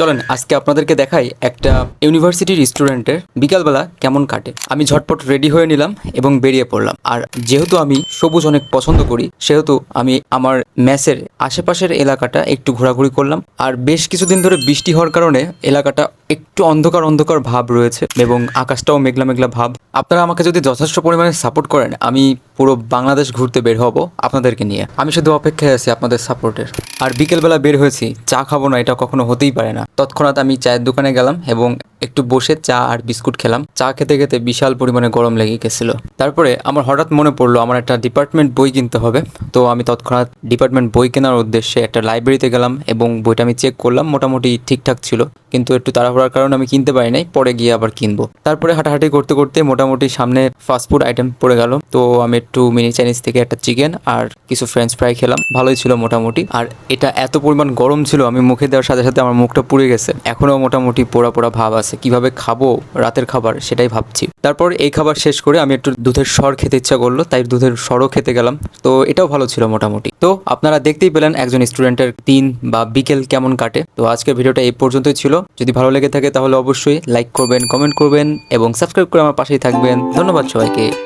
চলেন আজকে আপনাদেরকে দেখাই একটা ইউনিভার্সিটির স্টুডেন্টের বিকালবেলা কেমন কাটে। আমি ঝটপট রেডি হয়ে নিলাম এবং বেরিয়ে পড়লাম। আর যেহেতু আমি সবুজ অনেক পছন্দ করি সেহেতু আমি আমার মেসের আশেপাশের এলাকাটা একটু ঘোরাঘুরি করলাম। আর বেশ কিছুদিন ধরে বৃষ্টি হওয়ার কারণে এলাকাটা একটু অন্ধকার অন্ধকার ভাব রয়েছে এবং আকাশটাও মেঘলা মেঘলা ভাব। আপনারা আমাকে যদি যথেষ্ট পরিমাণে সাপোর্ট করেন আমি পুরো বাংলাদেশ ঘুরতে বের হব আপনাদেরকে নিয়ে। আমি শুধু অপেক্ষায় আছি আপনাদের সাপোর্টের। আর বিকেলবেলা বের হয়েছি, চা খাবো না এটা কখনো হতেই পারে না। তৎক্ষণাৎ আমি চায়ের দোকানে গেলাম এবং একটু বসে চা আর বিস্কুট খেলাম। চা খেতে খেতে বিশাল পরিমাণে গরম লেগে গেছিল। তারপরে আমার হঠাৎ মনে পড়লো আমার একটা ডিপার্টমেন্ট বই কিনতে হবে। তো আমি তৎক্ষণাৎ ডিপার্টমেন্ট বই কেনার উদ্দেশ্যে একটা লাইব্রেরিতে গেলাম এবং বইটা আমি চেক করলাম, মোটামুটি ঠিকঠাক ছিল, কিন্তু একটু তাড়াহুড়ার কারণে আমি কিনতে পারি নাই, পরে গিয়ে আবার কিনবো। তারপরে হাঁটাহাঁটি করতে করতে মোটামুটি সামনে ফাস্টফুড আইটেম পড়ে গেল। তো আমি একটু মিনি চাইনিজ থেকে একটা চিকেন আর কিছু ফ্রেঞ্চ ফ্রাই খেলাম, ভালোই ছিল মোটামুটি। আর এটা এত পরিমাণ গরম ছিল আমি মুখে দেওয়ার সাথে সাথে আমার মুখটা পুড়ে গেছে, এখনও মোটামুটি পোড়া পোড়া ভাব আছে। কিভাবে খাবো রাতের খাবার সেটাই ভাবছি। তারপর এই খাবার শেষ করে আমি একটু দুধের সর খেতে ইচ্ছা করলো, তাই দুধের সরও খেতে গেলাম। তো এটাও ভালো ছিল মোটামুটি। তো আপনারা দেখতেই পেলেন একজন স্টুডেন্টের দিন বা বিকেল কেমন কাটে। তো আজকের ভিডিওটা এই পর্যন্তই ছিল। যদি ভালো লেগে থাকে তাহলে অবশ্যই লাইক করবেন, কমেন্ট করবেন এবং সাবস্ক্রাইব করে আমার পাশেই থাকবেন। ধন্যবাদ সবাইকে।